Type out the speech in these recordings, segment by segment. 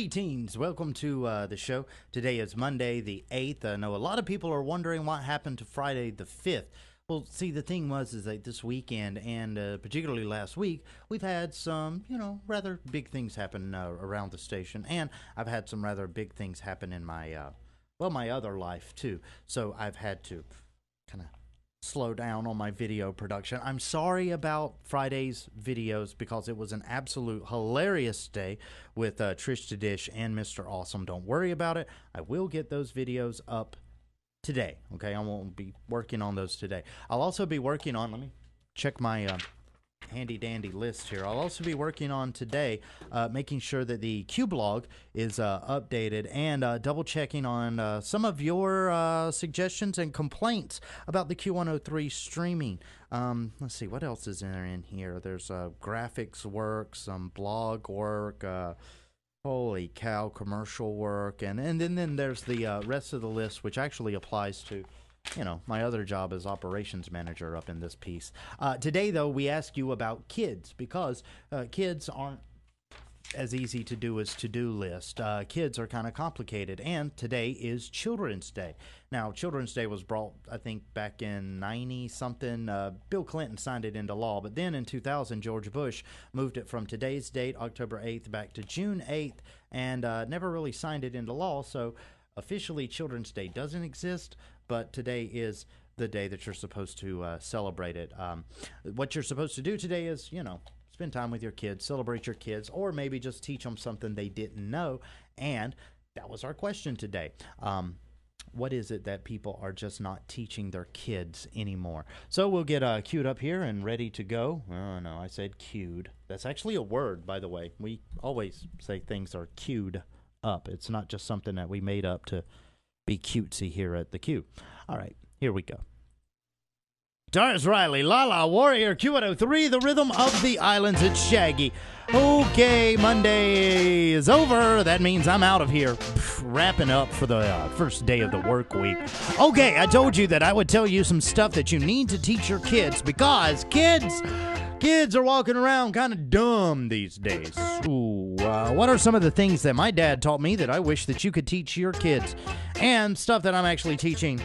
Greetings. Welcome to the show. Today is Monday the 8th. I know a lot of people are wondering what happened to Friday the 5th. Well, see, the thing is that this weekend and particularly last week, we've had some, rather big things happen around the station. And I've had some rather big things happen in my, my other life, too. So I've had to kind of slow down on my video production. I'm sorry about Friday's videos because it was an absolute hilarious day with Trish to Dish and Mr. Awesome. Don't worry about it. I will get those videos up today. Okay, I won't be working on those today. I'll also be working on, let me check my handy dandy list here. I'll also be working on today making sure that the Q blog is updated and double checking on some of your suggestions and complaints about the Q103 streaming. Let's see, what else is there in here? There's graphics work, some blog work, holy cow, commercial work, and then there's the rest of the list, which actually applies to my other job as operations manager up in this piece. Today, though, we ask you about kids because kids aren't as easy to do as to-do list. Kids are kind of complicated, and today is Children's Day. Now, Children's Day was brought, I think, back in 90-something. Bill Clinton signed it into law, but then in 2000, George Bush moved it from today's date, October 8th, back to June 8th, and never really signed it into law, so officially Children's Day doesn't exist, but today is the day that you're supposed to celebrate it. What you're supposed to do today is, spend time with your kids, celebrate your kids, or maybe just teach them something they didn't know. And that was our question today. What is it that people are just not teaching their kids anymore? So we'll get queued up here and ready to go. Oh, no, I said queued. That's actually a word, by the way. We always say things are queued up. It's not just something that we made up to be cutesy here at the Q. All right, here we go. Doris Riley, Lala, Warrior, Q103, the rhythm of the islands. It's Shaggy. Okay, Monday is over. That means I'm out of here. Wrapping up for the first day of the work week. Okay, I told you that I would tell you some stuff that you need to teach your kids because kids are walking around kind of dumb these days. Ooh, what are some of the things that my dad taught me that I wish that you could teach your kids? And stuff that I'm actually teaching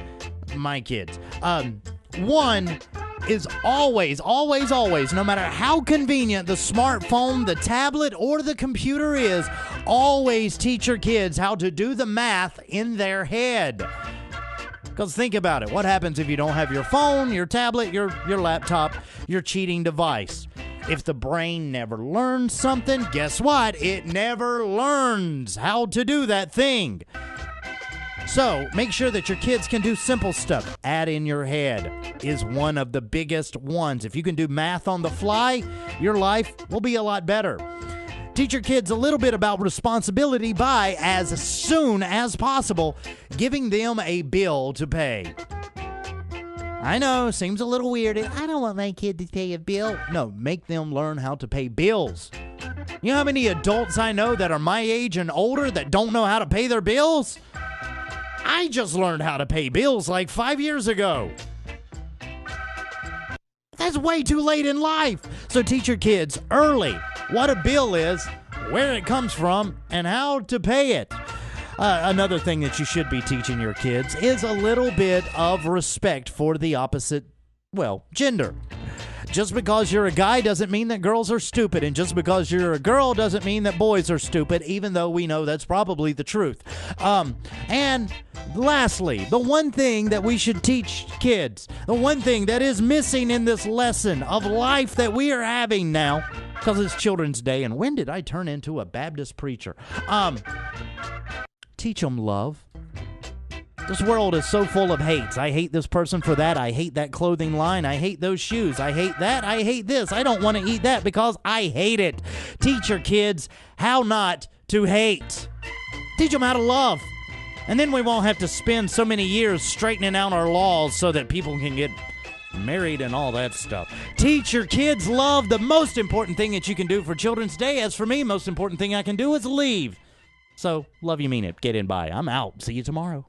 my kids. One is always, no matter how convenient the smartphone, the tablet, or the computer is, always teach your kids how to do the math in their head. Because think about it. What happens if you don't have your phone, your tablet, your laptop, your cheating device? If the brain never learns something, guess what? It never learns how to do that thing. So make sure that your kids can do simple stuff. Add in your head is one of the biggest ones. If you can do math on the fly, your life will be a lot better. Teach your kids a little bit about responsibility by, as soon as possible, giving them a bill to pay. I know, seems a little weird. I don't want my kid to pay a bill. No, make them learn how to pay bills. You know how many adults I know that are my age and older that don't know how to pay their bills? I just learned how to pay bills like 5 years ago. That's way too late in life. So teach your kids early what a bill is, where it comes from, and how to pay it. Another thing that you should be teaching your kids is a little bit of respect for the opposite, gender. Just because you're a guy doesn't mean that girls are stupid, and just because you're a girl doesn't mean that boys are stupid, even though we know that's probably the truth. And lastly, the one thing that we should teach kids, the one thing that is missing in this lesson of life that we are having now, because it's Children's Day, and when did I turn into a Baptist preacher? Teach them love. This world is so full of hates. I hate this person for that. I hate that clothing line. I hate those shoes. I hate that. I hate this. I don't want to eat that because I hate it. Teach your kids how not to hate. Teach them how to love. And then we won't have to spend so many years straightening out our laws so that people can get married and all that stuff. Teach your kids love. The most important thing that you can do for Children's Day, as for me, most important thing I can do is leave. So, love you, mean it. Get in, bye. I'm out. See you tomorrow.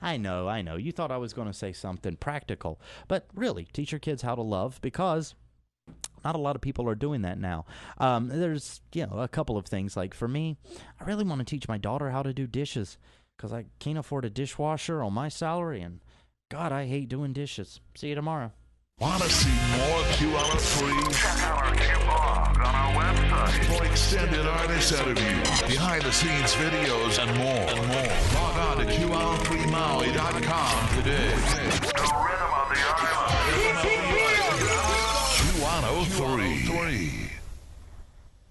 I know. You thought I was going to say something practical. But really, teach your kids how to love because not a lot of people are doing that now. There's, a couple of things. Like for me, I really want to teach my daughter how to do dishes because I can't afford a dishwasher on my salary, and God, I hate doing dishes. See you tomorrow. Want to see more Q103? Check out our Q-Blog on our website. For extended artist interviews, behind-the-scenes videos, and more. Log on to Q103Maui.com today.